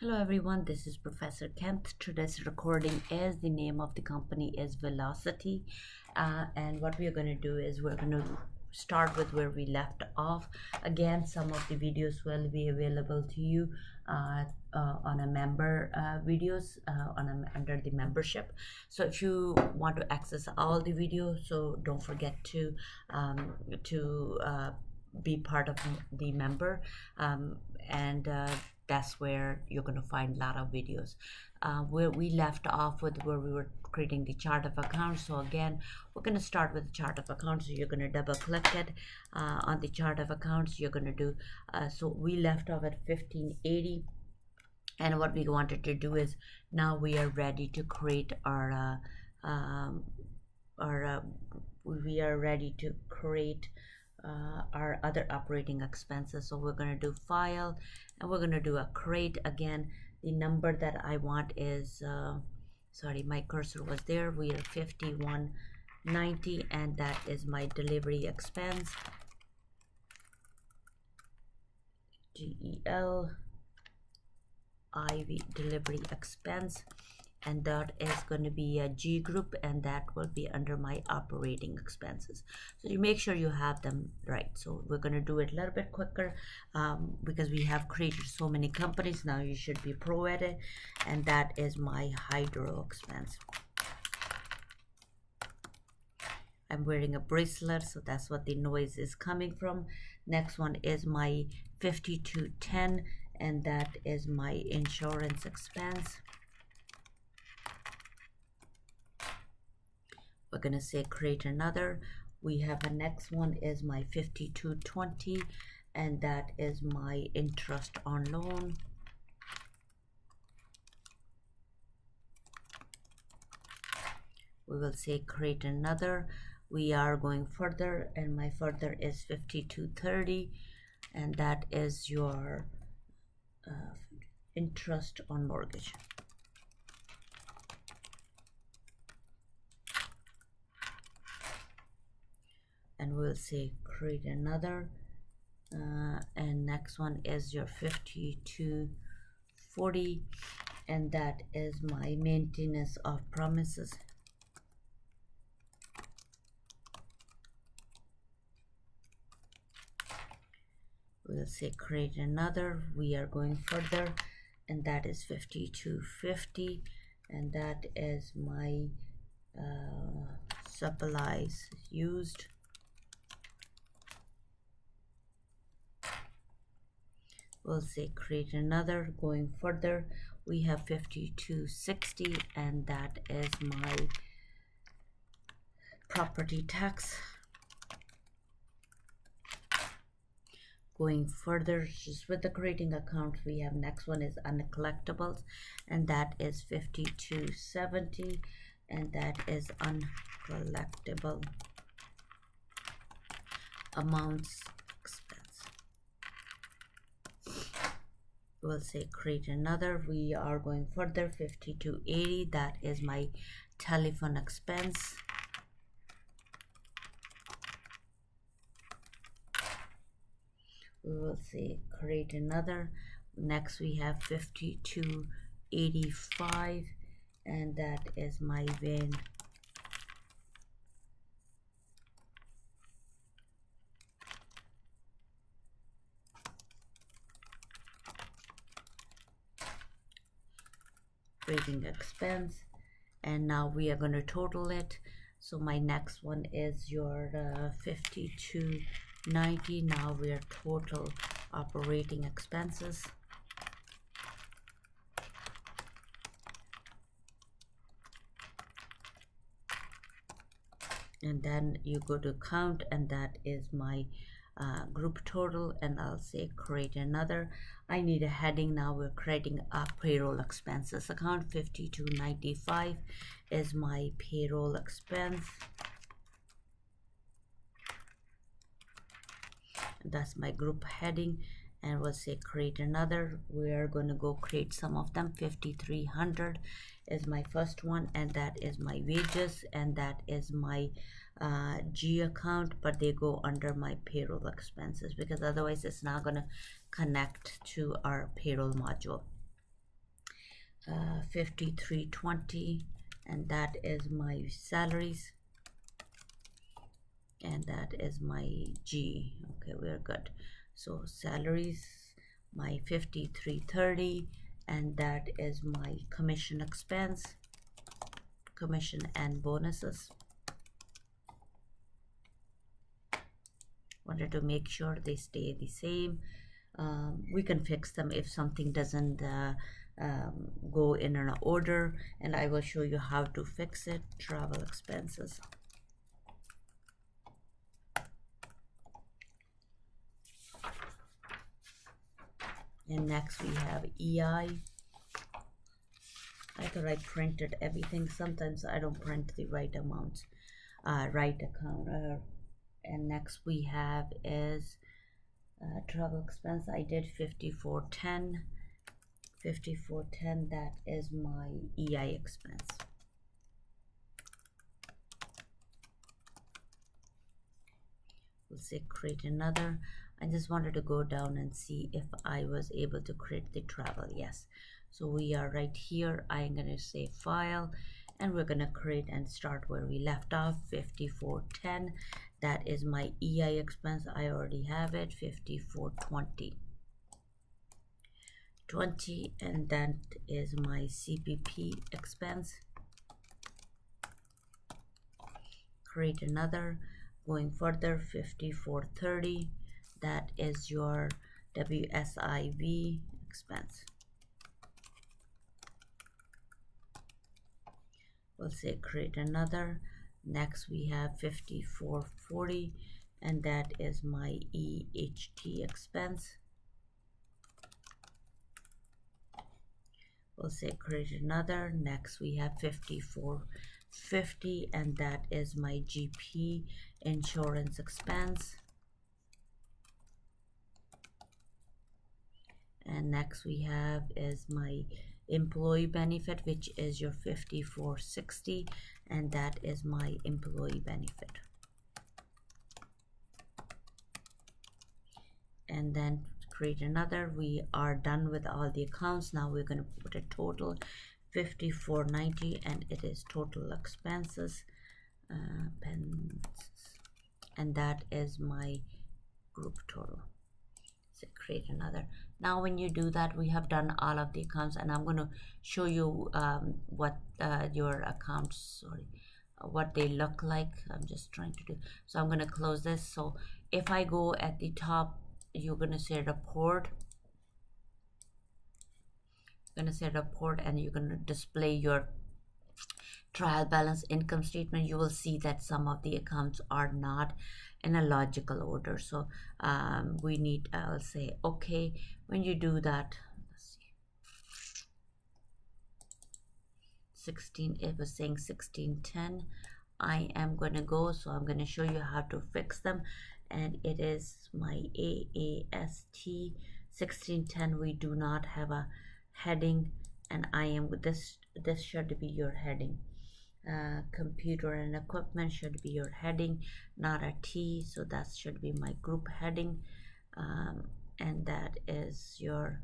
Hello everyone, this is Professor Kent. Today's recording is the name of the company is Velocity, and what we are going to do is we're going to start with where we left off. Again, some of the videos will be available to you on a member videos under the membership. So if you want to access all the videos, so don't forget to be part of the member, and that's where you're going to find a lot of videos. Where we left off with where we were creating the chart of accounts. So again, we're going to start with the chart of accounts. So you're going to double click it on the chart of accounts. You're going to do so we left off at 1580, and what we wanted to do is now we are ready to create we are ready to create our other operating expenses. So we're going to do file, and we're going to do a create. Again, the number that I want is sorry, my cursor was there. We are 5190, and that is my delivery expense. DEL IV delivery expense, and that is going to be a G group, and that will be under my operating expenses. So you make sure you have them right. So we're going to do it a little bit quicker because we have created so many companies. Now you should be pro at it, and that is my hydro expense. I'm wearing a bracelet, so that's what the noise is coming from. Next one is my 5210, and that is my insurance expense. We're going to say create another. We have a next one is my 5220, and that is my interest on loan. We will say create another. We are going further, and my further is 5230, and that is your interest on mortgage. And we'll say create another, and next one is your 5240, and that is my maintenance of promises. We'll say create another. We are going further, and that is 5250, and that is my supplies used. We'll say create another. Going further, we have 5260, and that is my property tax. Going further, just with the creating account, we have next one is uncollectibles, and that is 5270, and that is uncollectible amounts expense. We'll say create another. We are going further, 5280, that is my telephone expense. We will say create another. Next we have 5285, and that is my VIN. Creating expense, and now we are going to total it. So my next one is your 5290. Now we are total operating expenses. And then you go to count, and that is my group total, and I'll say create another. I need a heading. Now we're creating a payroll expenses account. 5295 is my payroll expense. That's my group heading, and we'll say create another. We're going to go create some of them. 5300 is my first one, and that is my wages, and that is my G account, but they go under my payroll expenses because otherwise it's not going to connect to our payroll module. 5320, and that is my salaries, and that is my G. Okay, we're good. So salaries, my 5330, and that is my commission expense, commission and bonuses. Wanted to make sure they stay the same. We can fix them if something doesn't go in an order, and I will show you how to fix it. Travel expenses. And next we have EI. I thought I printed everything. Sometimes I don't print the right amounts, right account. And next we have is travel expense. I did 5410. 5410, that is my EI expense. We'll say create another. I just wanted to go down and see if I was able to create the travel. Yes, so we are right here. I'm going to say file, and we're going to create and start where we left off. 5410, that is my EI expense. I already have it. 5420, and that is my CPP expense. Create another. Going further, 5430, that is your WSIB expense. We'll say create another. Next we have 5440, and that is my EHT expense. We'll say create another. Next we have 5450, and that is my GP insurance expense. And next we have is my employee benefit, which is your 5460, and that is my employee benefit. And then create another. We are done with all the accounts. Now we're going to put a total 5490, and it is total expenses, and that is my group total. So create another. Now when you do that, we have done all of the accounts, and I'm going to show you what your accounts, what they look like. I'm just trying to do, so I'm going to close this. So if I go at the top, you're going to say report. You're going to say report, and you're going to display your trial balance income statement. You will see that some of the accounts are not in a logical order, so we need, I'll say okay. When you do that, let's see, 16, it was saying 1610. I am going to go, so I'm going to show you how to fix them, and it is my AAST 1610. We do not have a heading, and I am with this should be your heading. Computer and equipment should be your heading, not a T, so that should be my group heading, and that is your,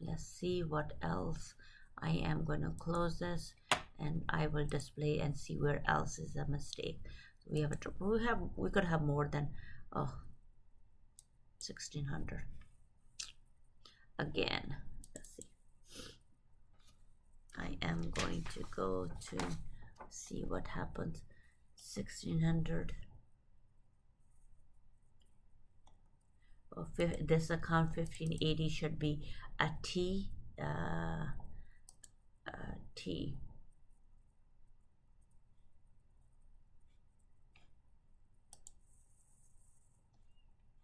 let's see what else. I am going to close this, and I will display and see where else is a mistake. So we could have more than 1600 again. I am going to go to see what happens. 1600. This account 1580 should be a T. T.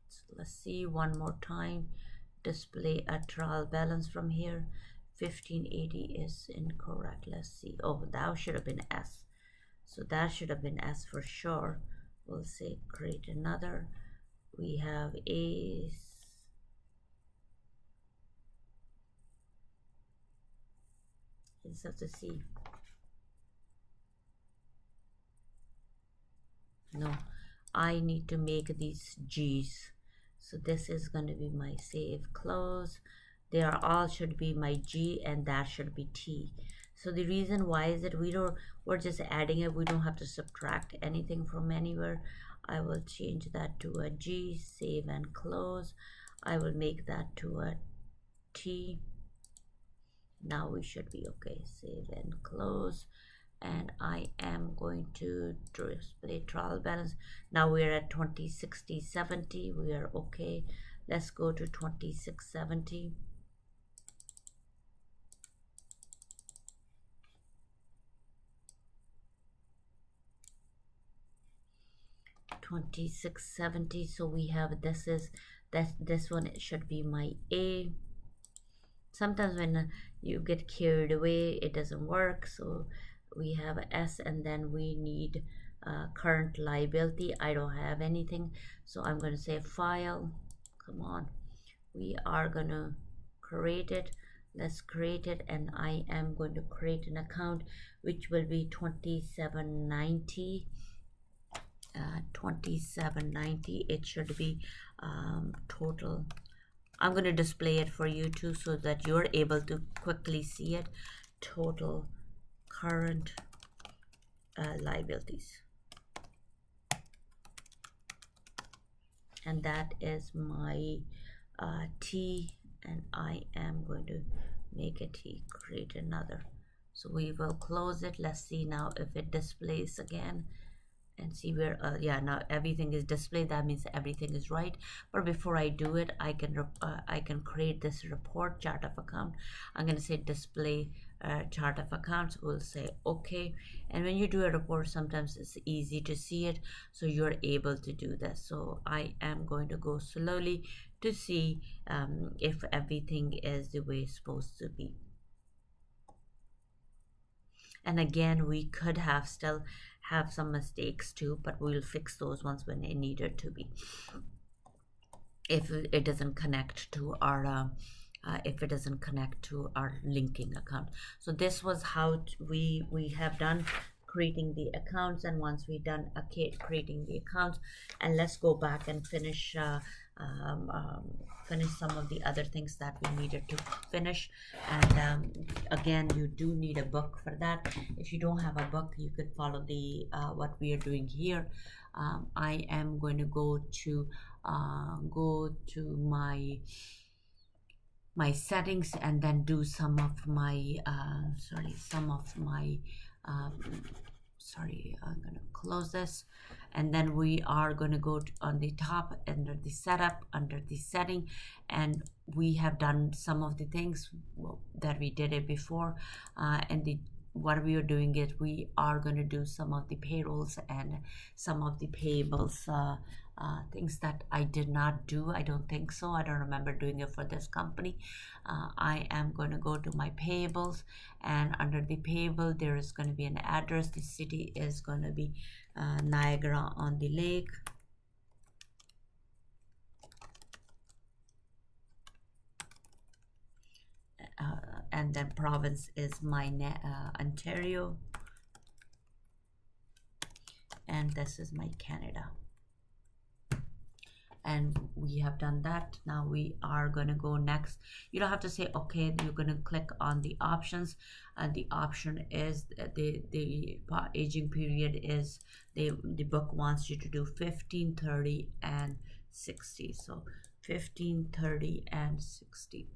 So let's see one more time. Display a trial balance from here. 1580 is incorrect. Let's see. Oh, that should have been S. So that should have been S for sure. We'll say create another. We have A's. Let's have to see. No, I need to make these G's. So this is going to be my save close. They are all should be my G, and that should be T. So the reason why is that we're just adding it. We don't have to subtract anything from anywhere. I will change that to a G, save and close. I will make that to a T. Now we should be okay. Save and close. And I am going to display trial balance. Now we're at 2060 70. We are okay. Let's go to 2670. 2670. So we have this one should be my A. Sometimes when you get carried away, it doesn't work. So we have S, and then we need current liability. I don't have anything, so I'm going to say file. Come on, we are going to create it. Let's create it, and I am going to create an account which will be 2790. 2790. It should be total. I'm going to display it for you too, so that you're able to quickly see it. Total current liabilities, and that is my T, and I am going to make a T, create another. So we will close it. Let's see now if it displays again, and see where yeah, now everything is displayed. That means everything is right. But before I do it, I can create this report, chart of account. I'm going to say display chart of accounts. We'll say okay. And when you do a report, sometimes it's easy to see it, so you're able to do this. So I am going to go slowly to see if everything is the way it's supposed to be. And again, we could have still have some mistakes too, but we'll fix those ones when they needed to be, if it doesn't connect to our linking account. So this was how we have done creating the accounts. And once we've done creating the accounts, and let's go back and finish finish some of the other things that we needed to finish. And again, you do need a book for that. If you don't have a book, you could follow the what we are doing here. I am going to go to my settings, and then do some of my I'm gonna close this, and then we are going to go on the top under the setup, under the setting, and we have done some of the things that we did it before. And what we are doing is we are going to do some of the payrolls and some of the payables, things that I did not do. I don't think so. I don't remember doing it for this company. I am going to go to my payables, and under the payable there is going to be an address. The city is going to be Niagara on the Lake. And then province is my Ontario, and this is my Canada. And we have done that. Now we are going to go next. You don't have to say okay. You're going to click on the options, and the option is the aging period is the book wants you to do 15, 30 and 60. So 15, 30 and 60.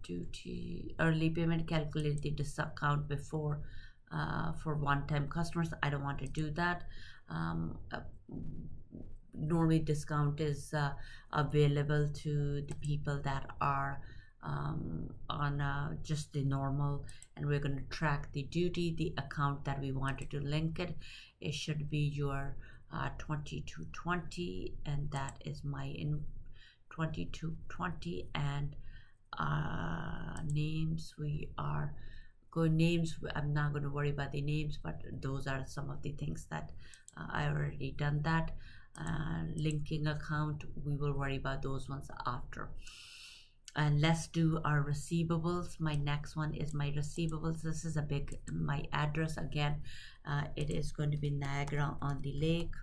Duty early payment, calculate the discount before for one-time customers. I don't want to do that. Normally discount is available to the people that are on just the normal, and we're going to track the duty, the account that we wanted to link it. It should be your 2220, and that is my 2220. And names, we are going names. I'm not going to worry about the names, but those are some of the things that I already done that. Linking account, we will worry about those ones after. And let's do our receivables. My next one is my receivables. This is a big, my address again, it is going to be Niagara on the Lake.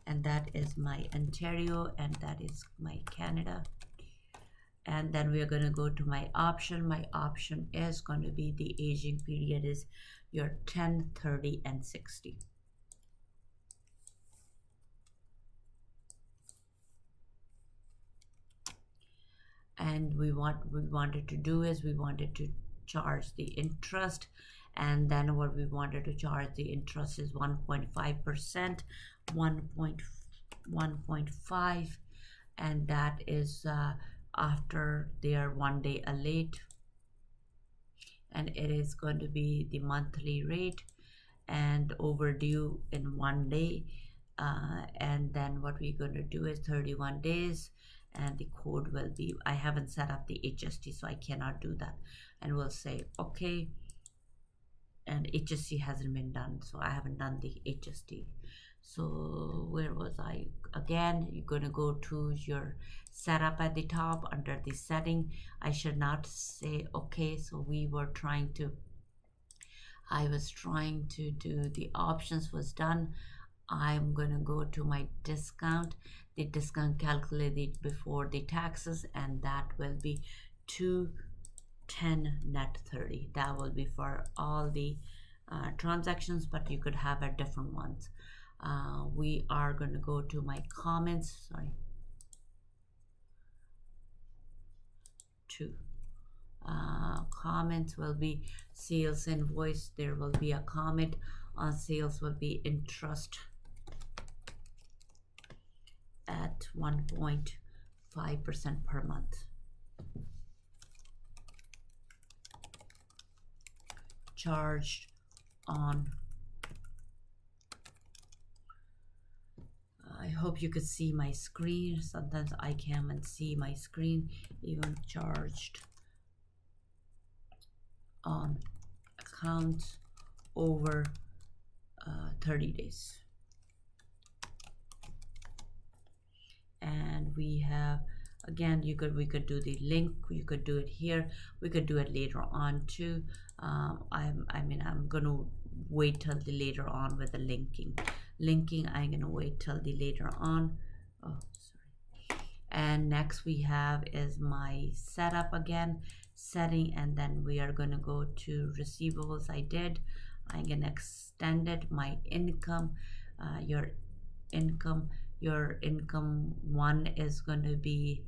And that is my Ontario, and that is my Canada. And then we are going to go to my option. My option is going to be the aging period is your 10, 30, and 60. And we wanted to do is we wanted to charge the interest, and then what we wanted to charge the interest is 1.5%, 1.5, and that is after they are 1 day late, and it is going to be the monthly rate and overdue in 1 day, and then what we're going to do is 31 days, and the code will be, I haven't set up the HST, so I cannot do that, and we'll say okay, and HST hasn't been done, so I haven't done the HST. So where was I? Again, you're going to go to your setup at the top under the setting. I should not say okay, so I was trying to do the options was done. I'm going to go to my discount, the discount calculated before the taxes, and that will be 210 net 30. That will be for all the transactions, but you could have a different ones. We are going to go to my comments, comments will be sales invoice. There will be a comment on sales will be interest at 1.5% per month. Charged on, I hope you could see my screen. Sometimes I can't see my screen. Even charged on accounts over 30 days. And we have, again, we could do the link, you could do it here, we could do it later on too. I'm gonna wait till the later on with the linking. I'm gonna wait till the later on. Oh, sorry. And next we have is my setup again, setting, and then we are gonna go to receivables. I'm gonna extend it, my income, your income one is going to be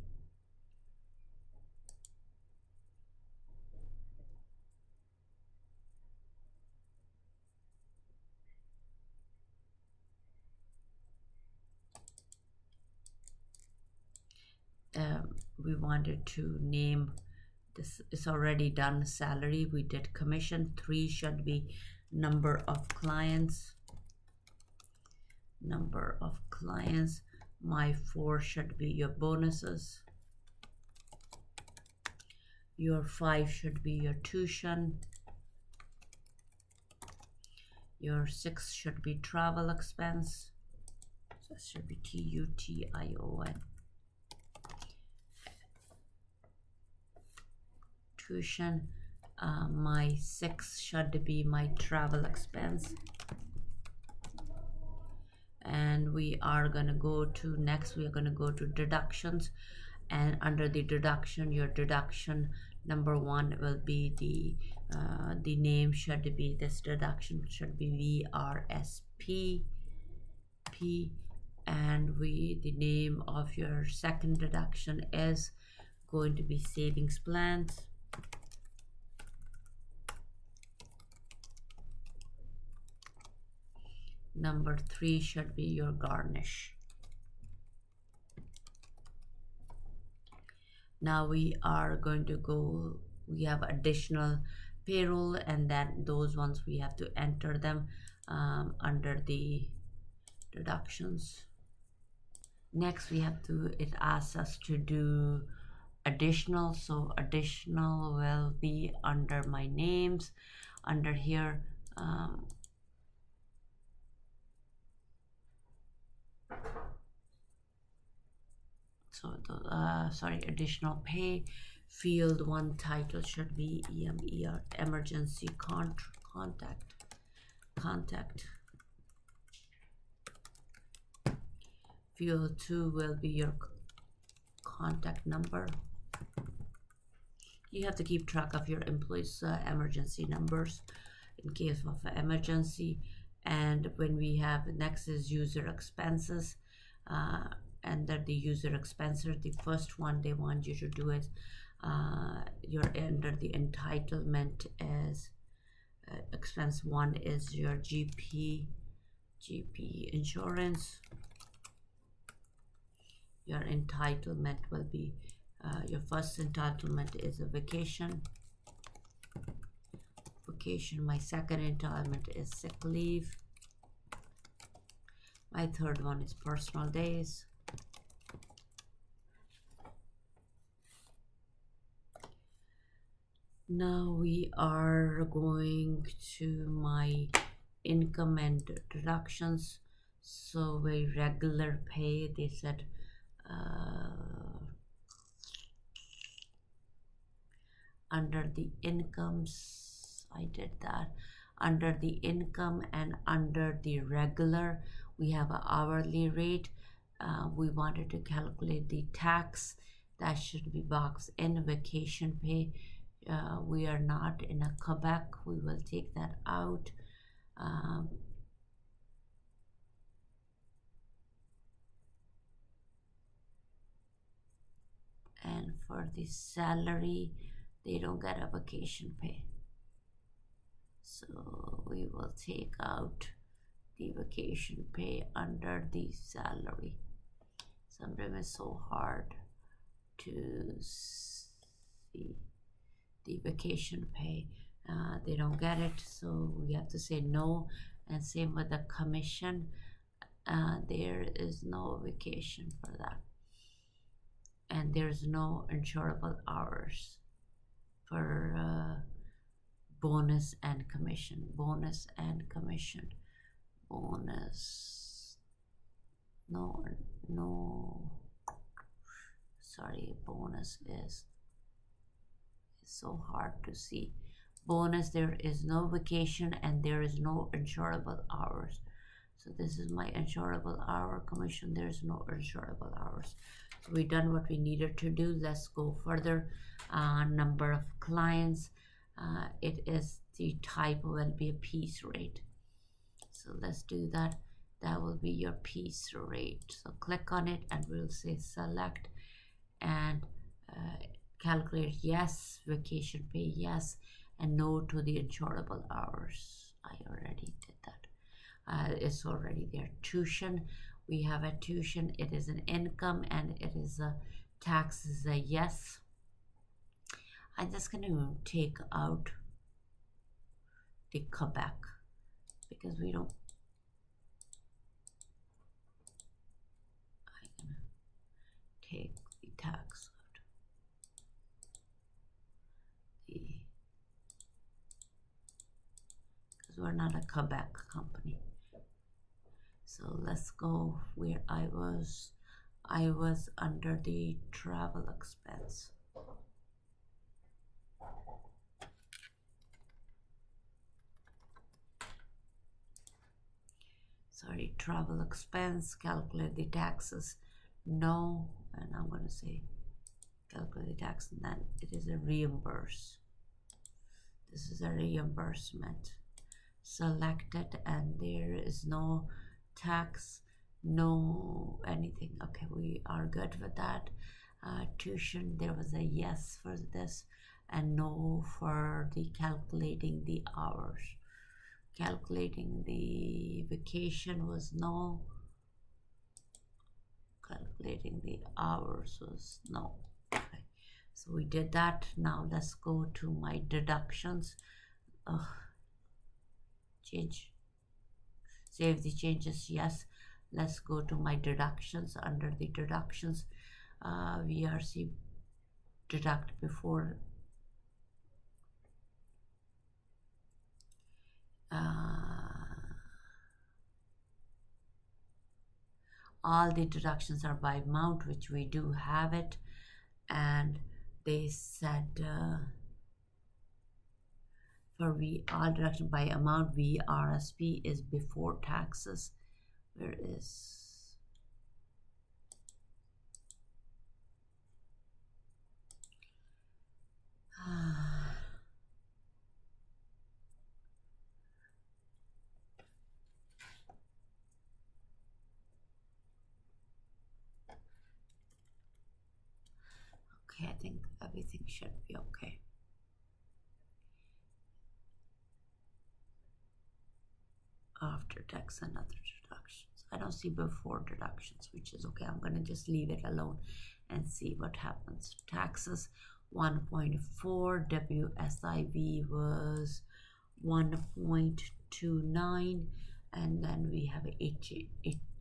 we wanted to name this, it's already done salary, we did commission. 3 should be number of clients. My 4 should be your bonuses. Your 5 should be your tuition. Your 6 should be travel expense. So it should be TUTION. Tuition. My 6 should be my travel expense. And we are going to go to next, we are going to go to deductions, and under the deduction, your deduction number 1 will be the name should be, this deduction should be VRSP, and the name of your second deduction is going to be savings plans. Number 3 should be your garnish. Now we are going to go, we have additional payroll, and then those ones we have to enter them under the deductions. Next we have to, it asks us to do additional, so additional will be under my names, under here. So sorry, additional pay. Field 1 title should be EMER, emergency contact. Field 2 will be your contact number. You have to keep track of your employees' emergency numbers in case of an emergency. And when we have next is user expenses, under the user expenses, the first one they want you to do is you're under the entitlement as expense 1 is your GP insurance. Your entitlement will be your first entitlement is a vacation. My second entitlement is sick leave. My third one is personal days. Now we are going to my income and deductions. So a regular pay, they said under the incomes, I did that. Under the income and under the regular, we have an hourly rate. We wanted to calculate the tax. That should be boxed in vacation pay. We are not in a Quebec. We will take that out. And for the salary, they don't get a vacation pay. So we will take out the vacation pay under the salary. Sometimes it's so hard to see the vacation pay. They don't get it, so we have to say no. And same with the commission. There is no vacation for that. And there's no insurable hours for bonus and commission. Bonus, no, sorry, bonus is so hard to see. Bonus, there is no vacation and there is no insurable hours. So this is my insurable hour. Commission, there's no insurable hours. So we done what we needed to do. Let's go further. Number of clients. It is the type will be a piece rate. So let's do that. That will be your piece rate. So click on it and we'll say select and calculate yes, vacation pay yes, and no to the insurable hours. I already did that. It's already there. Tuition, we have a tuition. It is an income and it is a tax is a yes. I'm just going to take out the Quebec because we don't. I'm going to take the tax out. Because we're not a Quebec company. So let's go where I was. I was under the travel expense. Sorry, travel expense, calculate the taxes, no, and I'm going to say calculate the tax, and then it is a reimburse. This is a reimbursement. Select it, and there is no tax, no anything. Okay, we are good with that. Tuition, there was a yes for this and no for the calculating the hours. Calculating the vacation was no. Calculating the hours was no. Okay, so we did that. Now let's go to my deductions. Change. Save the changes, yes. Let's go to my deductions. Under the deductions, VRC deduct before all the deductions are by amount, which we do have it. And they said for all deduction by amount, VRSP is before taxes. Where is okay, I think everything should be okay. After tax and other deductions, I don't see before deductions, which is okay. I'm gonna just leave it alone and see what happens. Taxes 1.4, WSIB was 1.29, and then we have a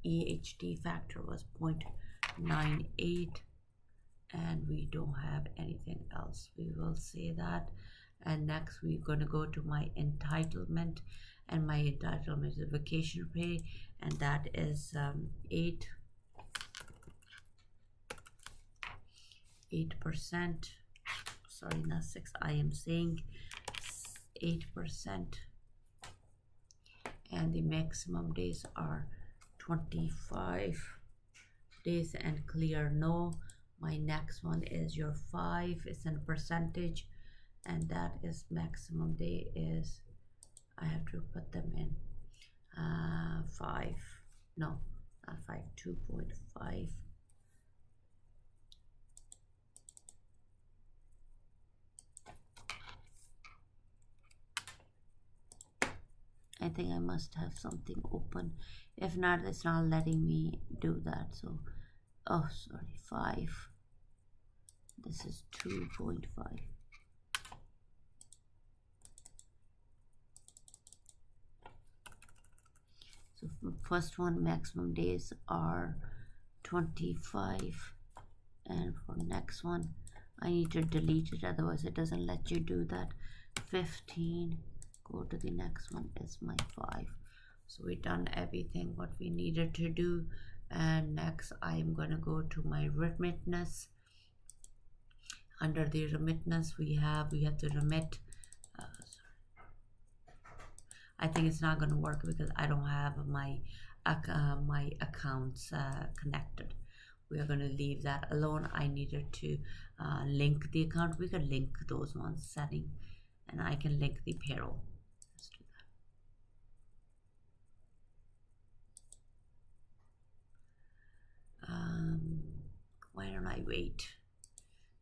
EHT factor was 0.98, and we don't have anything else. We will say that. And next we're going to go to my entitlement, and my entitlement is vacation pay, and that is 8%. Sorry, not 6. I am saying 8%, and the maximum days are 25 days, and clear no. My next one is your 5. It's in percentage, and that is maximum day is, I have to put them in 5, no, not 5, 2.5. I think I must have something open. If not, it's not letting me do that. So, oh, sorry, 5. This is 2.5. So first one, maximum days are 25, and for next one I need to delete it, otherwise it doesn't let you do that. 15, go to the next one, is my 5. So we done everything what we needed to do. And next I am going to go to my remittance. Under the remittance we have to remit. I think it's not going to work because I don't have my accounts connected. We are going to leave that alone. I needed to link the account. We could link those ones, setting, and I can link the payroll. Let's do that. Why don't I wait?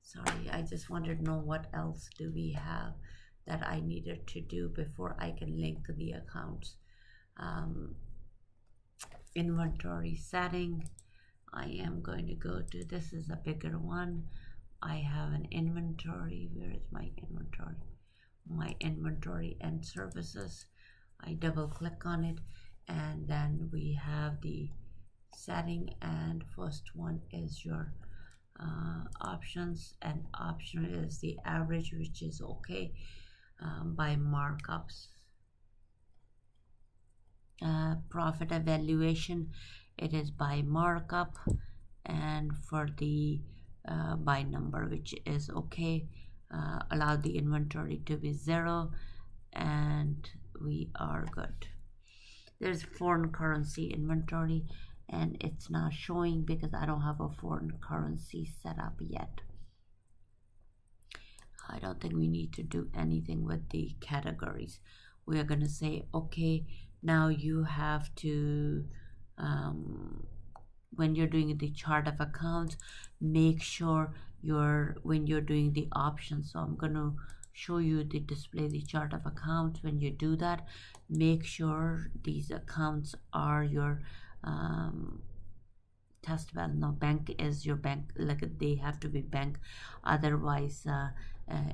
Sorry, I just wanted to know what else do we have that I needed to do before I can link the accounts. Inventory setting, I am going to go to, this is a bigger one. I have an inventory. Where is my inventory? My inventory and services. I double click on it, and then we have the setting, and first one is your options, and optional is the average, which is okay. By markups, profit evaluation, it is by markup, and for the by number, which is okay. Allow the inventory to be 0, and we are good. There's foreign currency inventory, and it's not showing because I don't have a foreign currency set up yet. I don't think we need to do anything with the categories. We are going to say, okay, now you have to, when you're doing the chart of accounts, make sure when you're doing the options. So I'm going to show you the display the chart of accounts. When you do that, make sure these accounts are your test value. No, bank is your bank, like they have to be bank, otherwise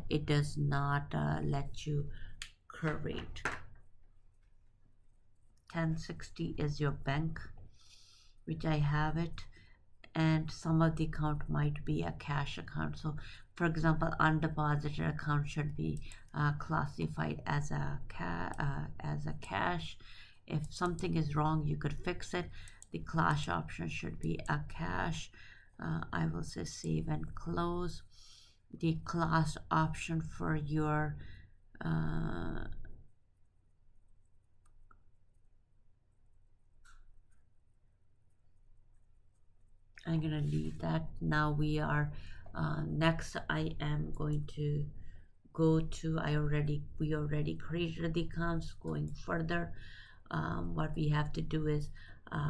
it does not let you create. 1060 is your bank, which I have it, and some of the account might be a cash account. So for example, undeposited account should be classified as a cash. If something is wrong, you could fix it. The class option should be a cash. I will say save and close. The class option for your I'm gonna leave that. Now we are next. I am going to go to we already created the accounts. Going further, what we have to do is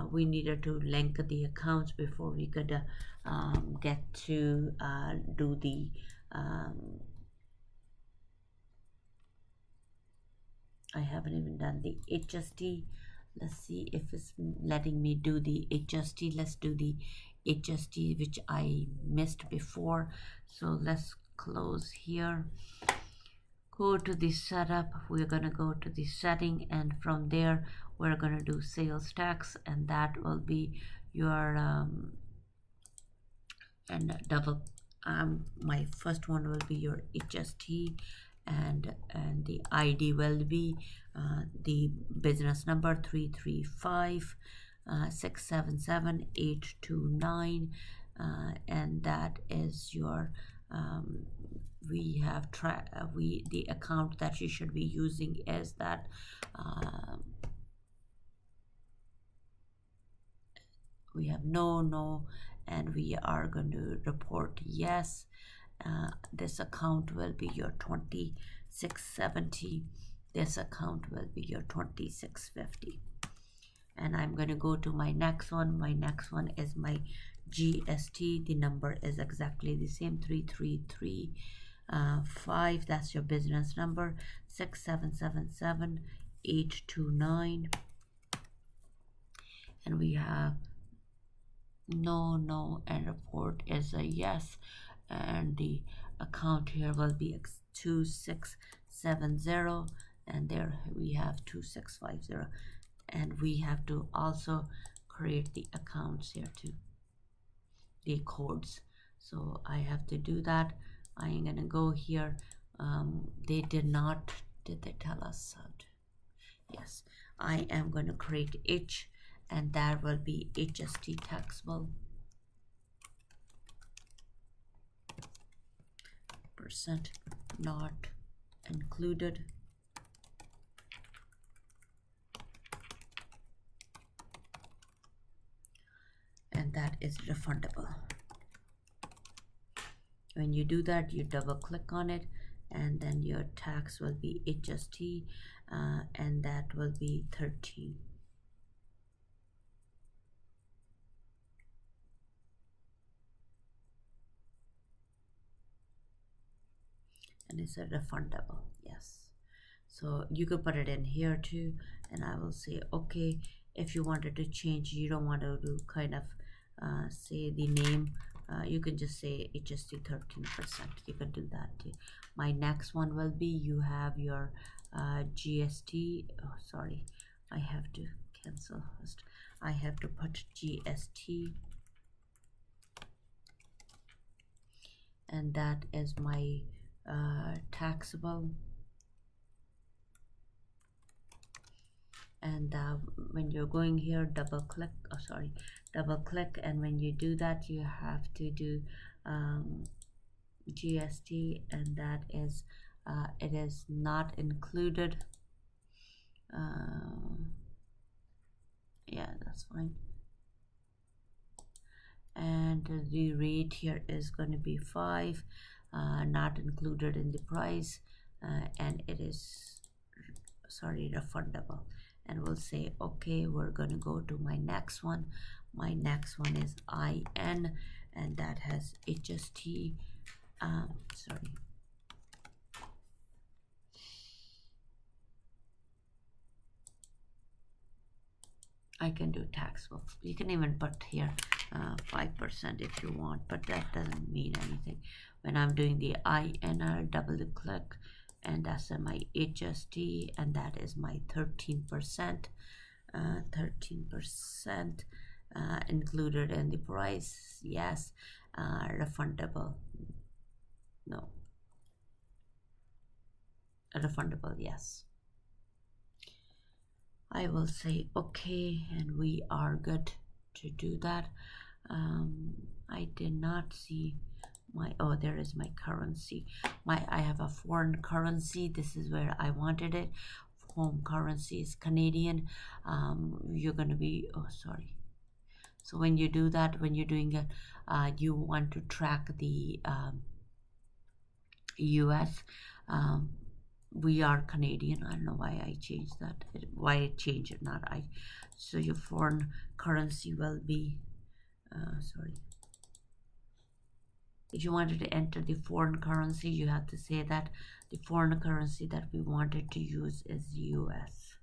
we needed to link the accounts before we could get to do the I haven't even done the HST. Let's see if it's letting me do the HST. Let's do the HST, which I missed before. So let's close here. Go to the setup. We're going to go to the setting, and from there we're going to do sales tax, and that will be your and double my first one will be your HST, and the ID will be the business number 335 677 829, and that is your we have the account that you should be using is that we have no, and we are going to report yes. This account will be your 2670. This account will be your 2650. And I'm going to go to my next one. My next one is my GST. The number is exactly the same, 3335. That's your business number, 6777 829. And we have no, and report is a yes, and the account here will be 2670, and there we have 2650, and we have to also create the accounts here too, the codes. So I have to do that. I'm gonna go here. They did they tell us how to? Yes, I am going to create H, and that will be HST taxable percent not included, and that is refundable. When you do that, you double click on it, and then your tax will be HST, and that will be 13. And it's a refundable, yes. So you could put it in here too, and I will say okay. If you wanted to change, you don't want to do kind of say the name, you can just say HST 13%. You can do that too. My next one will be, you have your GST. Oh, sorry, I have to cancel first. I have to put GST, and that is my taxable. And when you're going here, double click, and when you do that, you have to do GST, and that is it is not included. Yeah, that's fine. And the rate here is going to be 5, not included in the price, and it is refundable. And we'll say okay. We're going to go to my next one. My next one is IN, and that has HST. I can do taxable. You can even put here 5% if you want, but that doesn't mean anything. When I'm doing the INR, double click, and that's my HST, and that is my 13%. 13% included in the price, yes. Refundable, no. Refundable, yes. I will say okay, and we are good. to do that. I did not see my, oh, there is my currency. I have a foreign currency. This is where I wanted it. Home currency is Canadian. You're going to be, oh, sorry. So when you do that, when you're doing it, you want to track the US. We are Canadian. I don't know why I changed that. Why I changed it, not I. So your foreign currency will be, sorry. If you wanted to enter the foreign currency, you have to say that the foreign currency that we wanted to use is US.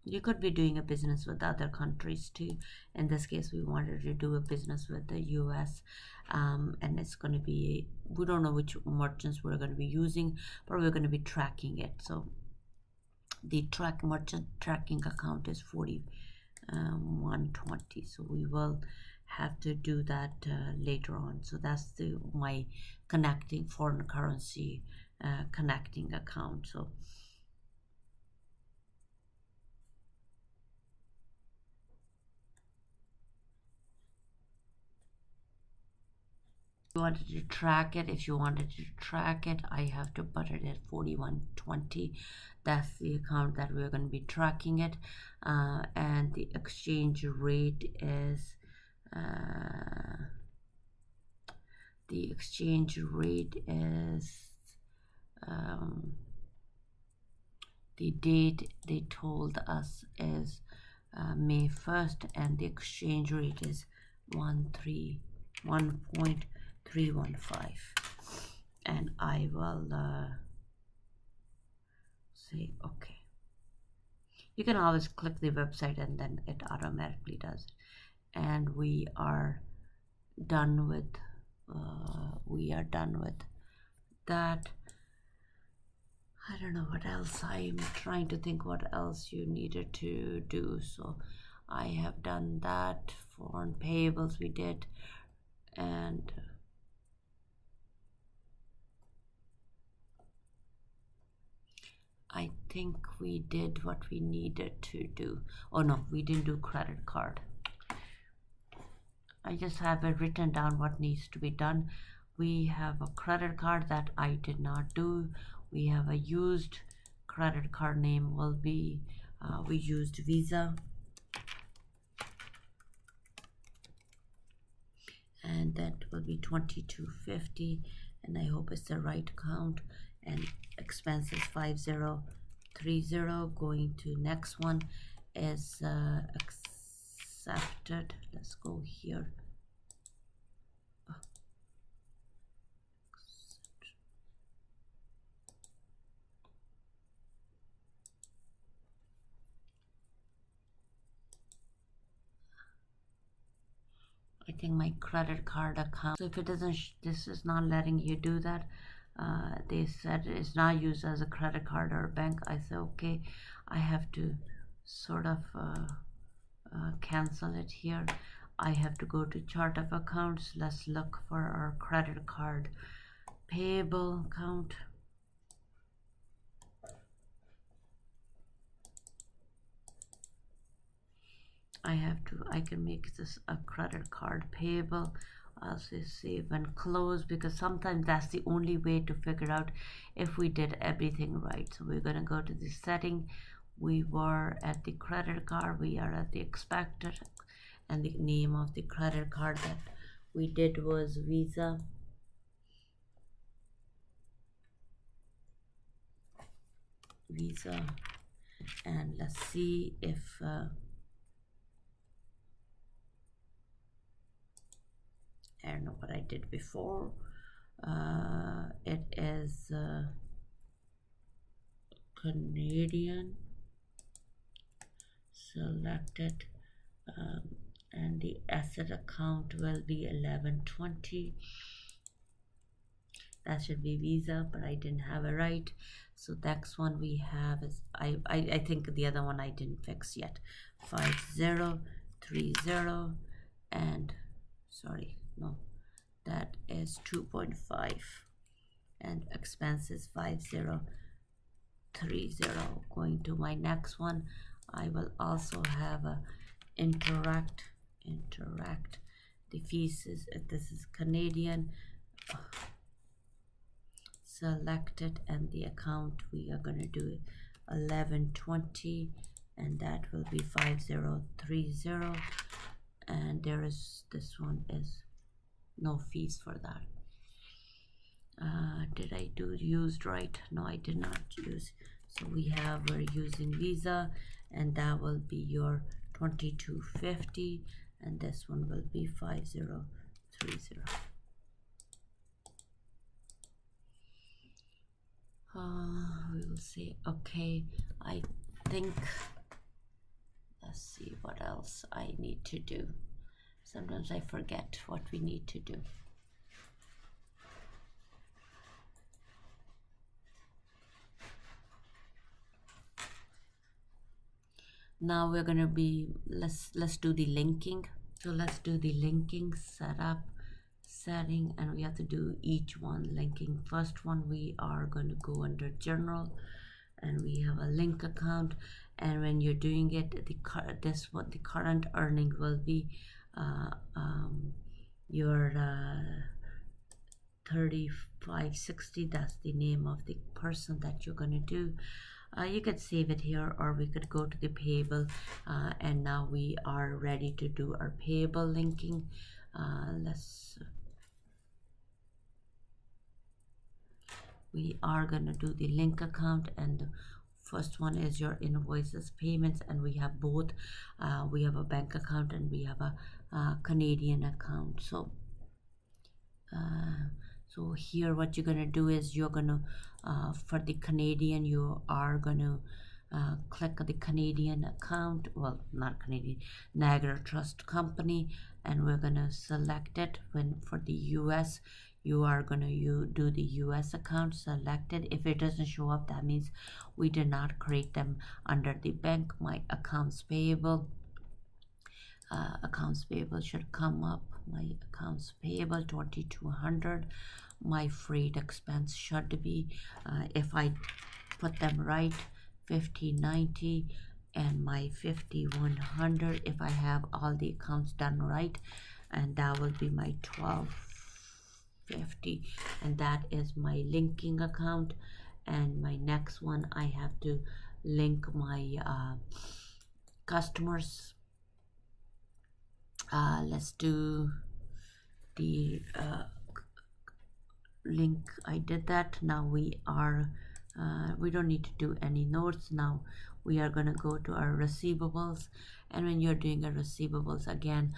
You could be doing a business with other countries too. In this case, we wanted to do a business with the US, and it's going to be, we don't know which merchants we're going to be using, but we're going to be tracking it. So the merchant tracking account is 4120. So we will have to do that later on. So that's my connecting foreign currency connecting account. So if you wanted to track it, I have to put it at 4120. That's the account that we're going to be tracking it, and the exchange rate is the date they told us is May 1st, and the exchange rate is 1.315, and I will say okay. You can always click the website and then it automatically does it. And we are done with that. I don't know what else. I'm trying to think what else you needed to do. So I have done that. Foreign payables we did, and I think we did what we needed to do. Oh no, we didn't do credit card. I just have it written down what needs to be done. We have a credit card that I did not do. We have a used credit card name will be, we used Visa. And that will be 2250, and I hope it's the right account. And expenses 5030. Going to next one is accepted. Let's go here. I think my credit card account. So if it doesn't, this is not letting you do that. They said it's not used as a credit card or a bank. I said okay, I have to sort of cancel it here. I have to go to chart of accounts. Let's look for our credit card payable account. I can make this a credit card payable. I'll say save and close, because sometimes that's the only way to figure out if we did everything right. So we're going to go to the setting. We were at the credit card, we are at the expected, and the name of the credit card that we did was Visa. And let's see if I don't know what I did before. It is Canadian selected, and the asset account will be 1120. That should be Visa, but I didn't have it right. So next one we have is I think the other one I didn't fix yet. 5030, and sorry, no, that is 2.5, and expenses 5030. Going to my next one, I will also have a interact Interact. The fees is, this is Canadian. Select it, and the account we are going to do 1120, and that will be 5030, and there is, this one is no fees for that. Did I do used right? No, I did not use. So we're using Visa, and that will be your 2250, and this one will be 5030. We will say okay. I think, let's see what else I need to do. Sometimes I forget what we need to do. Now we're gonna be, let's do the linking. So let's do the linking, setup, setting, and we have to do each one. Linking, first one, we are going to go under general, and we have a link account, and when you're doing it, what the current earning will be, your 3560. That's the name of the person that you're going to do. You could save it here, or we could go to the payable, and now we are ready to do our payable linking. We are going to do the link account, and the first one is your invoices, payments, and we have both. We have a bank account and we have a Canadian account. So here what you're going to do is you're going to for the Canadian, you are going to click the Canadian account, well, not Canadian, Niagara Trust Company, and we're going to select it. When for the US, you are going to do the US account, select it. If it doesn't show up, that means we did not create them under the bank. My accounts payable should come up. My accounts payable 2200. My freight expense should be, if I put them right, 5090, and my 5100 if I have all the accounts done right, and that will be my 1250, and that is my linking account. And my next one, I have to link my customers. Let's do the link. I did that. Now we don't need to do any notes. Now we are going to go to our receivables, and when you're doing a receivables, again,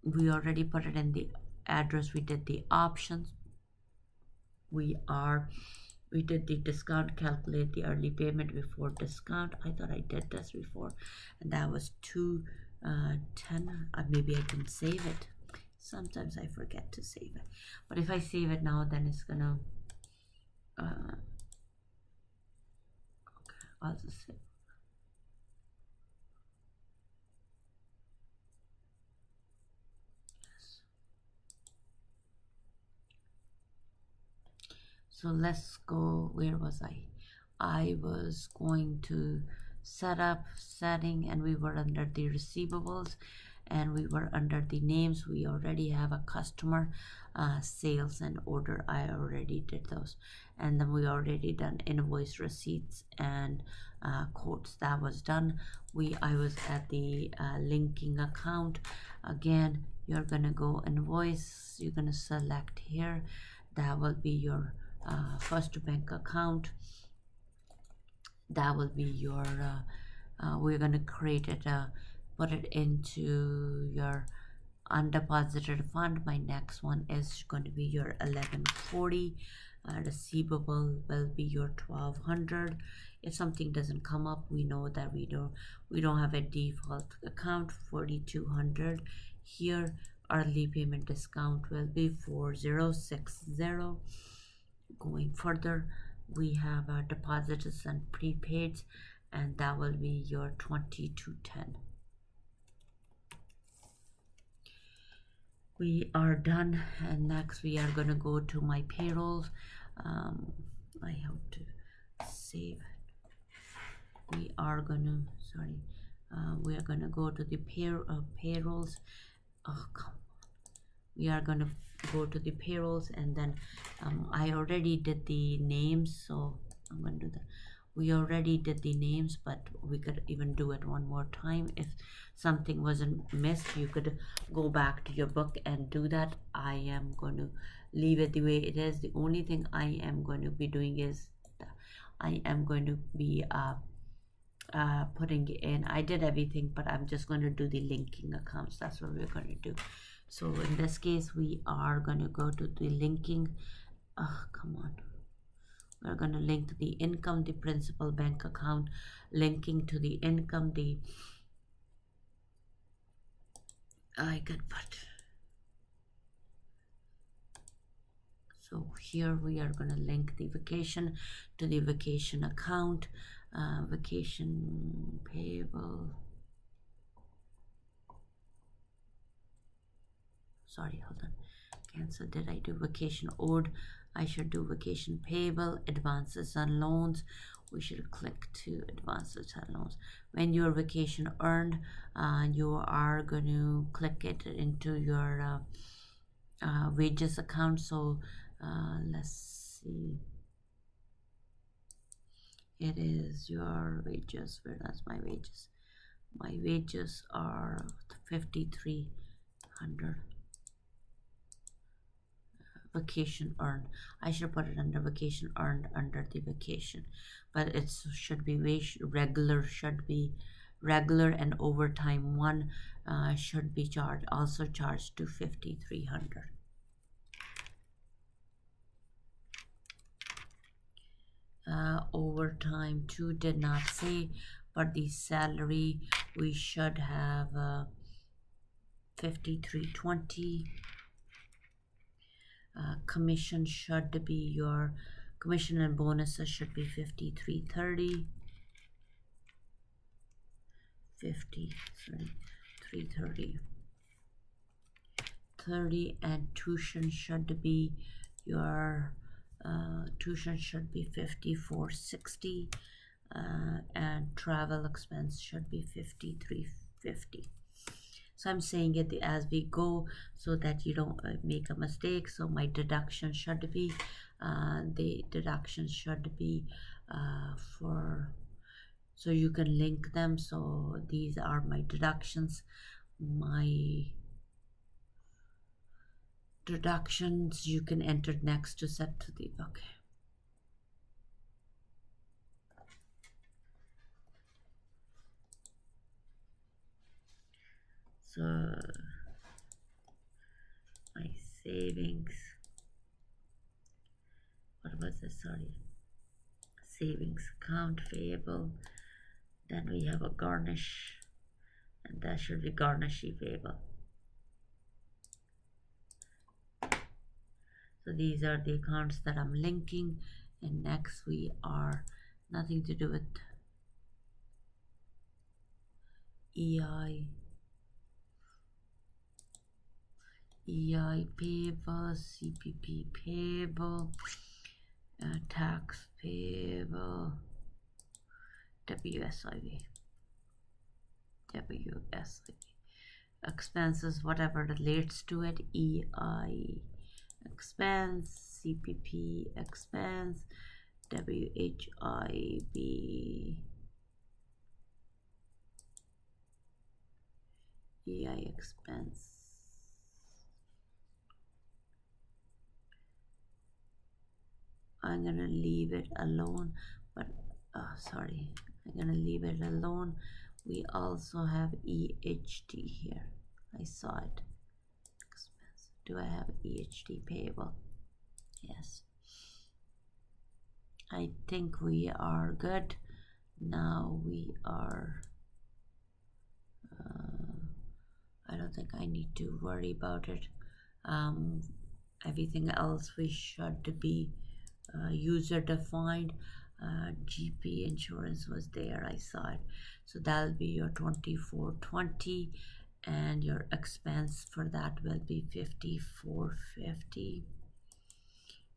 we already put it in the address. We did the options. We did the discount, calculate the early payment before discount. I thought I did this before, and that was 210. Maybe I can save it. Sometimes I forget to save it, but if I save it now, then it's gonna okay, I'll just save. Yes. So let's go. Where was I? I was going to setting, and we were under the receivables, and we were under the names. We already have a customer, sales, and order. I already did those, and then we already done invoice, receipts, and quotes. That was done. I was at the linking account. Again, you're gonna go invoice. You're gonna select here. That will be your first bank account. That will be your we're going to create it, put it into your undeposited fund. My next one is going to be your 1140. Receivable will be your 1200. If something doesn't come up, we know that we don't have a default account. 4200. Here early payment discount will be 4060. Going further, we have our deposits and prepaids, and that will be your 2210. We are done, and next we are going to go to my payrolls. I have to save it. We are going to, sorry, we are going to go to the payrolls. Oh, come. We are going to go to the payrolls, and then I already did the names, so I'm going to do that. We already did the names, but we could even do it one more time. If something wasn't missed, you could go back to your book and do that. I am going to leave it the way it is. The only thing I am going to be doing is I am going to be putting in, I did everything, but I'm just going to do the linking accounts. That's what we're going to do. So in this case, we are going to go to the linking. Oh, come on. We're going to link the income, the principal bank account, linking to the income, the I could put. So here we are going to link the vacation to the vacation account, vacation payable. Sorry, hold on. Cancel. Did I do vacation owed? I should do vacation payable, advances and loans. We should click to advances and loans. When your vacation earned, you are going to click it into your wages account. So let's see. It is your wages. Where is my wages? My wages are 5,300. Vacation earned. I should put it under vacation earned under the vacation, but it should be regular. Should be regular, and overtime one should be charged. Also charged to 5,300. Overtime 2 did not say, but the salary we should have 5,320. Commission should be your commission and bonuses should be 5,330. 330. 30, and tuition should be your tuition should be 5,460, and travel expense should be 5,350. So I'm saying it as we go so that you don't make a mistake. So my deduction should be the deduction should be for, so you can link them. So these are my deductions. My deductions you can enter next to set to the okay. So my savings, what was it? Sorry, savings account payable. Then we have a garnish, and that should be garnishy payable. So these are the accounts that I'm linking, and next we are nothing to do with EI payable, CPP payable, tax payable, WSIB, expenses, whatever relates to it, EI expense, CPP expense, WHIB EI expense. I'm gonna leave it alone, but sorry, I'm gonna leave it alone. We also have EHT here. I saw it. Expense. Do I have EHT payable? Yes. I think we are good. Now we are I don't think I need to worry about it. Everything else we should be user defined. GP insurance was there, I saw it. So that'll be your 2420, and your expense for that will be 5,450,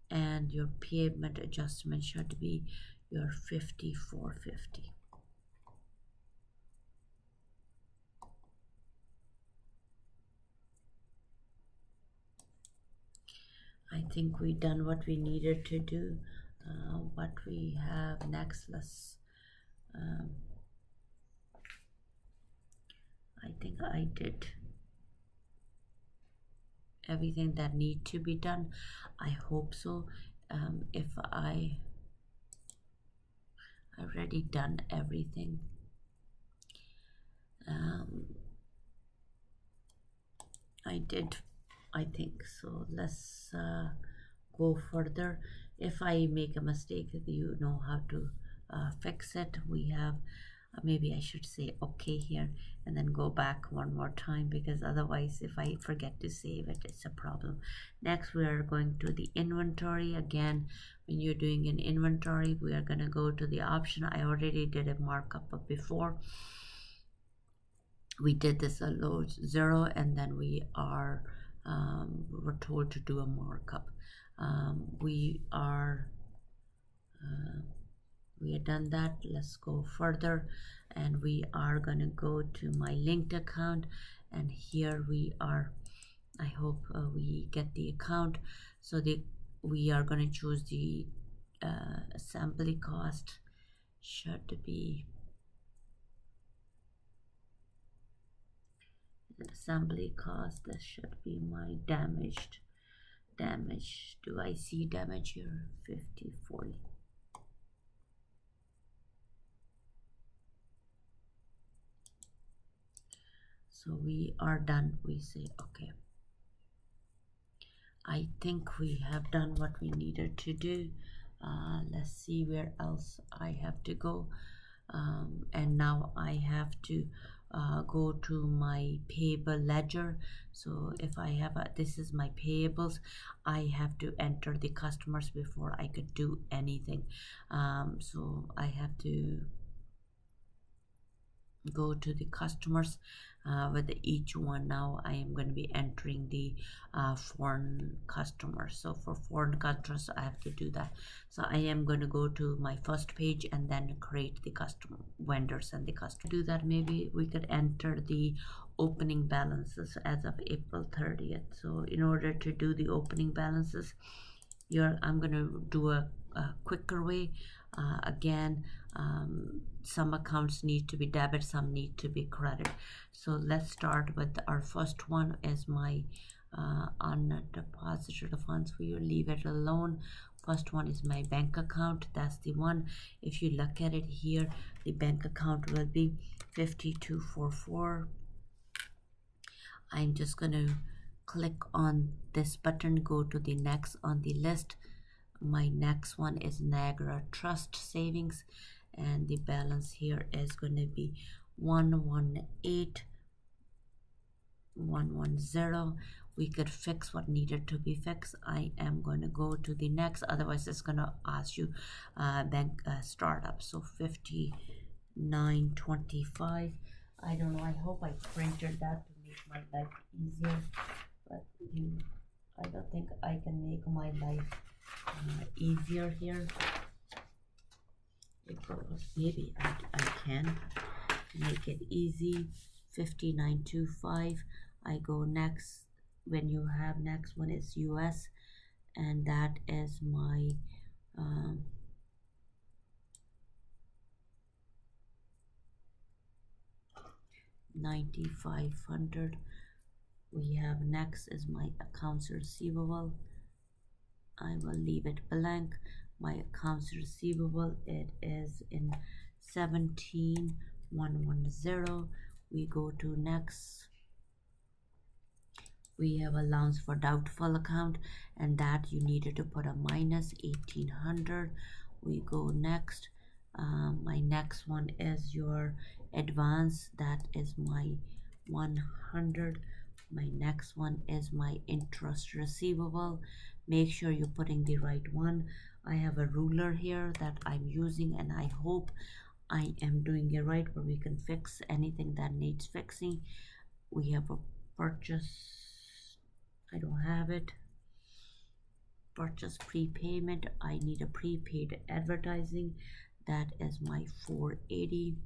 and your payment adjustment should be your 5,450. think we done what we needed to do. What we have next, let's I think I did everything that need to be done. I hope so. If I already done everything, I did, I think so. Let's go further. If I make a mistake, you know how to fix it. We have maybe I should say okay here and then go back one more time, because otherwise if I forget to save it, it's a problem. Next we are going to the inventory. Again, when you're doing an inventory, we are going to go to the option. I already did a markup before. We did this a low 0, and then we are we're told to do a markup. We have done that. Let's go further, and we are going to go to my linked account, and here we are. I hope we get the account. So we are going to choose the assembly cost should be assembly cost. That should be my damage. Do I see damage here? 50/40. So we are done. We say okay. I think we have done what we needed to do. Let's see where else I have to go. And now I have to go to my payable ledger. So if I have this is my payables, I have to enter the customers before I could do anything. So I have to go to the customers with each one. Now I am going to be entering the foreign customers. So for foreign customers I have to do that. So I am going to go to my first page and then create the customer vendors and the customer. Do that, maybe we could enter the opening balances as of April 30th. So in order to do the opening balances here, I'm going to do a quicker way. Again, some accounts need to be debit, some need to be credit. So let's start with our first one is my undeposited funds. We will leave it alone. First one is my bank account. That's the one. If you look at it here, the bank account will be 5244. I'm just going to click on this button, go to the next on the list. My next one is Niagara Trust Savings, and the balance here is going to be 118110. We could fix what needed to be fixed. I am going to go to the next, otherwise it's going to ask you bank startup. So 5925. I don't know, I hope I printed that to make my life easier, but I don't think I can make my life easier here, because maybe I can make it easy. 5925. I go next. When you have next one is US, and that is my 9500. We have next is my accounts receivable. I will leave it blank. My accounts receivable, it is in 17110. We go to next. We have allowance for doubtful account, and that you needed to put a minus 1800. We go next. My next one is your advance. That is my 100. My next one is my interest receivable. Make sure you're putting the right one. I have a ruler here that I'm using, and I hope I am doing it right, but we can fix anything that needs fixing. We have a purchase. I don't have it. Purchase prepayment. I need a prepaid advertising. That is my 480.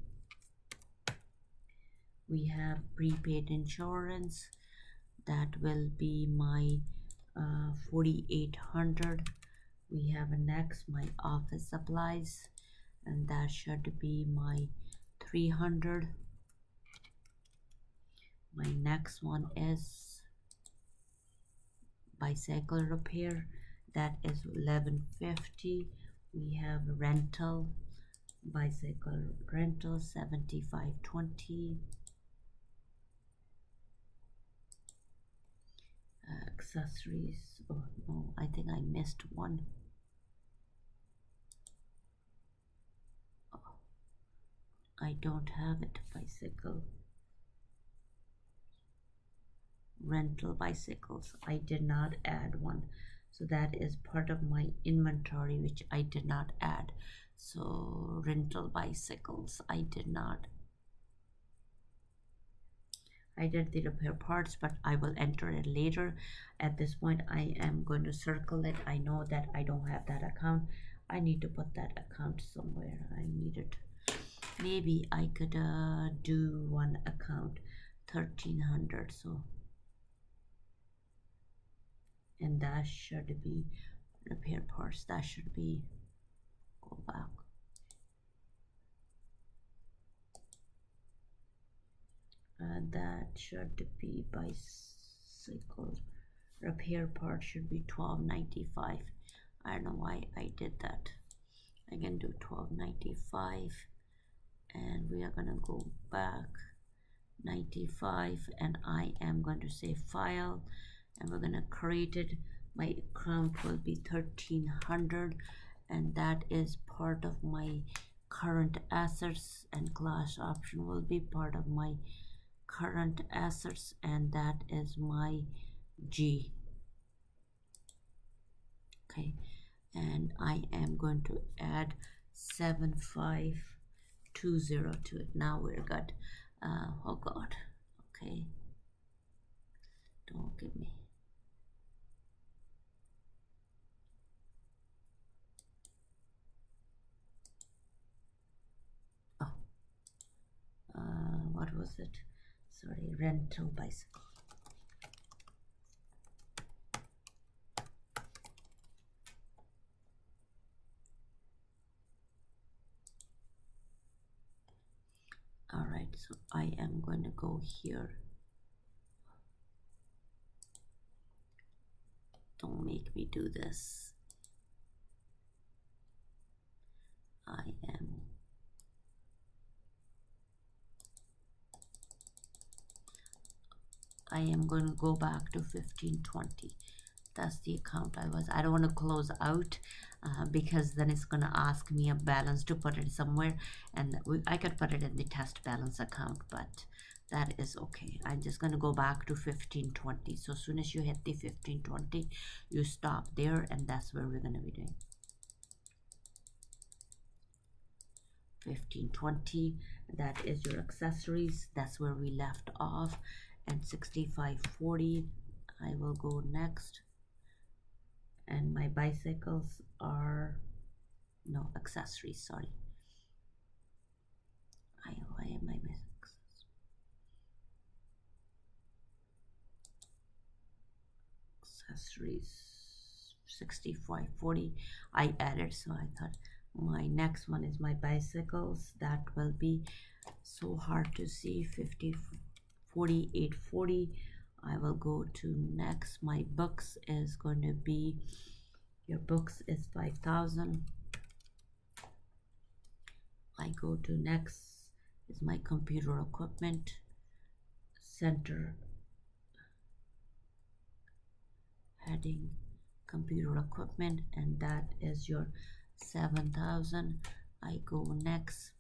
We have prepaid insurance. That will be my 4,800. We have next my office supplies, and that should be my 300. My next one is bicycle repair, that is 1150. We have rental, bicycle rental 7520. Accessories, oh no, I think I missed one. Oh, I don't have it. Bicycle rental bicycles, I did not add one, so that is part of my inventory which I did not add. So rental bicycles, I did I did the repair parts, but I will enter it later. At this point I am going to circle it. I know that I don't have that account. I need to put that account somewhere. I need it. Maybe I could do one account, 1300. So, and that should be repair parts. That should be, go back. That should be bicycle repair part should be 1295. I don't know why I did that. I can do 1295, and we are gonna go back 95, and I am going to say file, and we're gonna create it. My account will be 1300, and that is part of my current assets, and class option will be part of my current assets, and that is my G. Okay, and I am going to add 7520 to it. Now we're good. Oh god, okay, don't give me. Oh, what was it? Sorry, rental bicycle. All right, so I am going to go here. Don't make me do this. I am going to go back to 1520. That's the account I don't want to close out because then it's going to ask me a balance to put it somewhere, and I could put it in the test balance account, but that is okay. I'm just going to go back to 1520. So as soon as you hit the 1520, you stop there, and that's where we're going to be doing 1520. That is your accessories. That's where we left off. And 6540, I will go next. And my bicycles are no accessories, sorry. Why am I missing accessories? 6540 I added, so I thought my next one is my bicycles. That will be so hard to see. 4840. I will go to next. My books is going to be, your books is 5000. I go to next is my computer equipment center, heading computer equipment, and that is your 7000. I go next,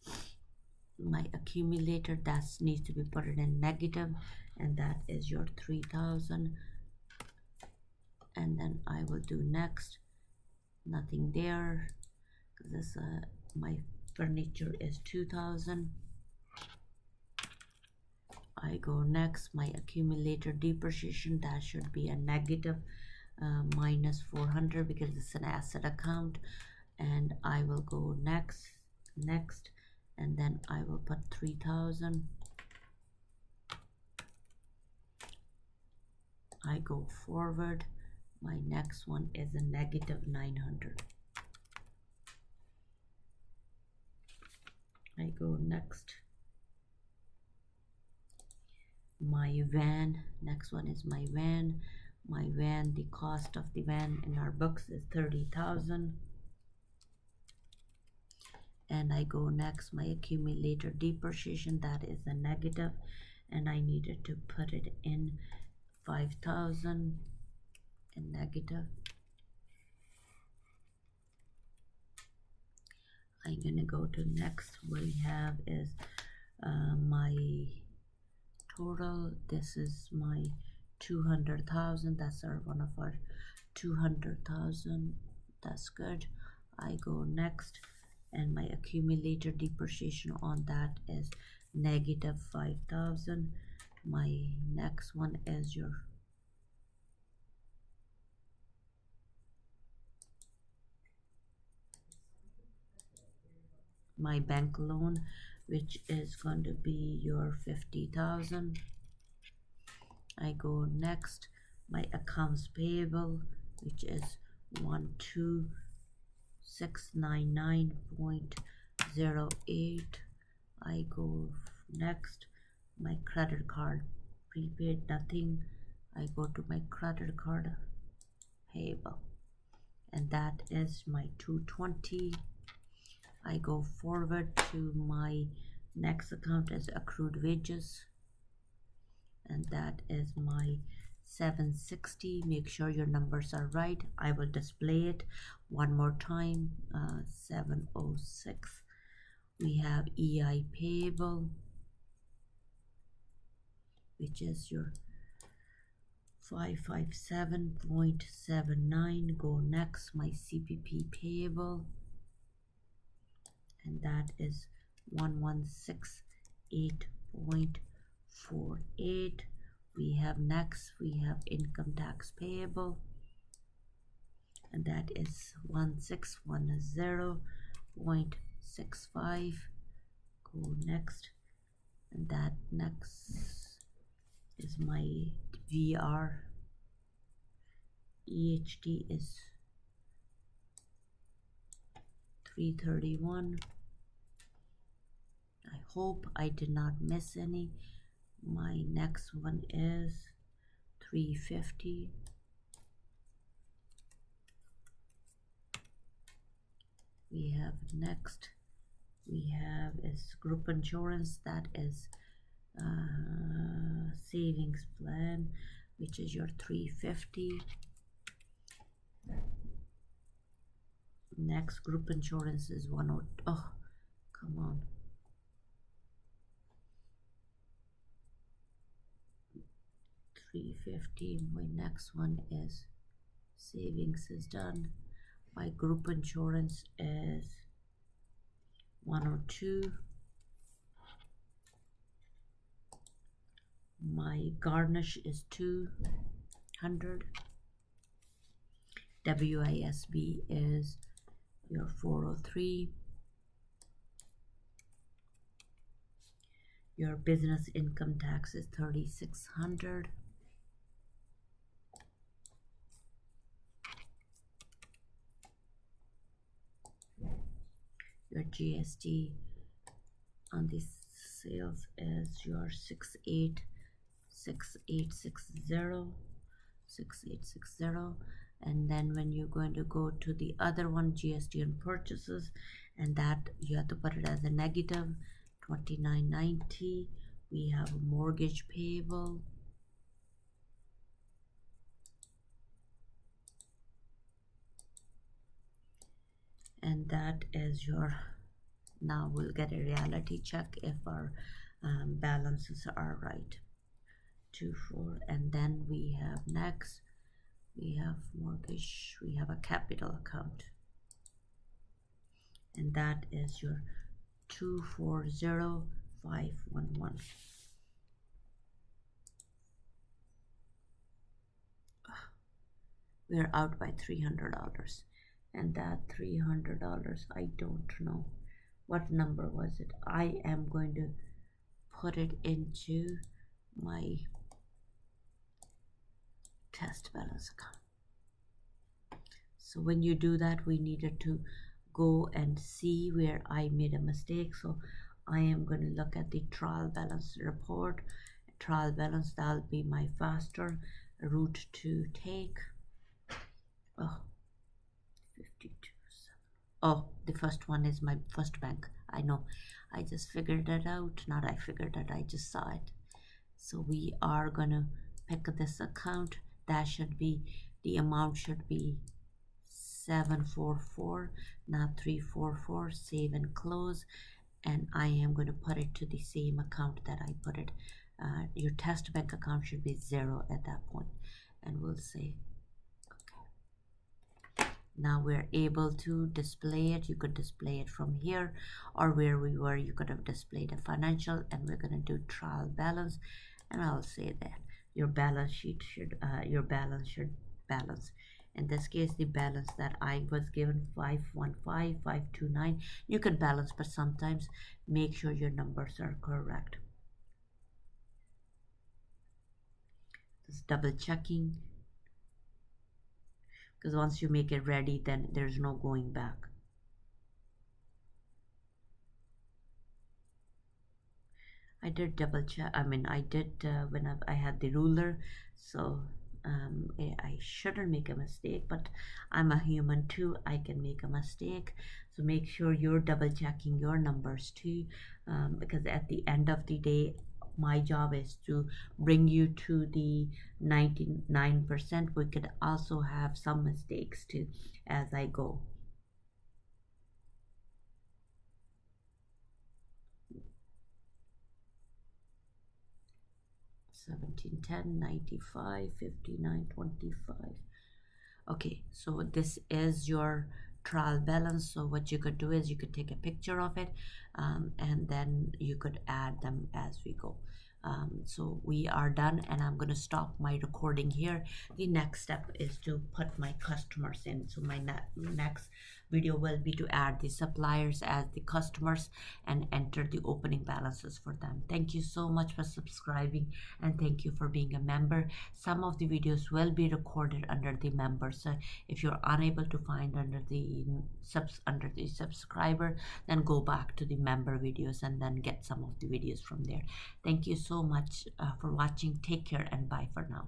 my accumulator, that needs to be put in negative, and that is your 3000. And then I will do next, nothing there, because this my furniture is 2000. I go next, my accumulator depreciation, that should be a negative minus 400 because it's an asset account, and I will go next, and then I will put 3000. I go forward, My next one is a negative 900. I go next. My van, next one is my van. My van, the cost of the van in our books is 30,000. And I go next, my accumulator depreciation, that is a negative, and I needed to put it in 5,000 and negative. I'm gonna go to next. What we have is my total. This is my 200,000. That's our one of our 200,000. That's good. I go next, and my accumulator depreciation on that is negative 5,000. My next one is your my bank loan, which is going to be your 50,000. I go next, my accounts payable, which is 12699.08. I go next, my credit card prepaid, nothing. I go to my credit card payable, and that is my 220. I go forward to my next account as accrued wages, and that is my 760. Make sure your numbers are right. I will display it one more time. 706. We have EI payable, which is your 557.79. Go next, my CPP payable, and that is 1168.48. We have next, we have income tax payable, and that is 1610.65. Go next, and that next is my VR. EHT is 331. I hope I did not miss any. My next one is 350. We have next, we have is group insurance, that is savings plan, which is your 350. Next group insurance is 100. Oh, come on. 350. My next one is savings is done. My group insurance is 102. My garnish is 200. WISB is your 403. Your business income tax is 3,600. Your GST on this sales is your 6860, and then when you're going to go to the other one, GST on purchases, and that you have to put it as a negative 2990. We have a mortgage payable, and that is your, now we'll get a reality check if our balances are right. 24, and then we have next, we have mortgage, we have a capital account, and that is your 240511. We're out by $300, and that $300, I don't know what number was it. I am going to put it into my test balance account. So when you do that, we needed to go and see where I made a mistake. So I am going to look at the trial balance report. Trial balance, that'll be my faster route to take. Oh, 52. Oh, the first one is my first bank. I know. I just figured that out. Not I figured it, I just saw it. So we are gonna pick this account. That should be, the amount should be 744, not 344. Save and close. And I am going to put it to the same account that I put it. Your test bank account should be 0 at that point. And we'll say, okay. Now we're able to display it. You could display it from here, or where we were, you could have displayed a financial, and we're going to do trial balance. And I'll say that your balance sheet should, balance. In this case, the balance that I was given 515,529. You can balance, but sometimes make sure your numbers are correct. Just double checking, because once you make it ready, then there's no going back. I did double check. I mean, I did when I had the ruler, so I shouldn't make a mistake, but I'm a human too. I can make a mistake. So make sure you're double checking your numbers too, because at the end of the day, my job is to bring you to the 99%. We could also have some mistakes too as I go. 1710 95 59 25. Okay, so this is your trial balance. So what you could do is you could take a picture of it, and then you could add them as we go. So we are done, and I'm going to stop my recording here. The next step is to put my customers in. So my next video will be to add the suppliers as the customers and enter the opening balances for them. Thank you so much for subscribing, and thank you for being a member. Some of the videos will be recorded under the members. So if you're unable to find under the subscriber, then go back to the member videos and then get some of the videos from there. Thank you so much for watching. Take care and bye for now.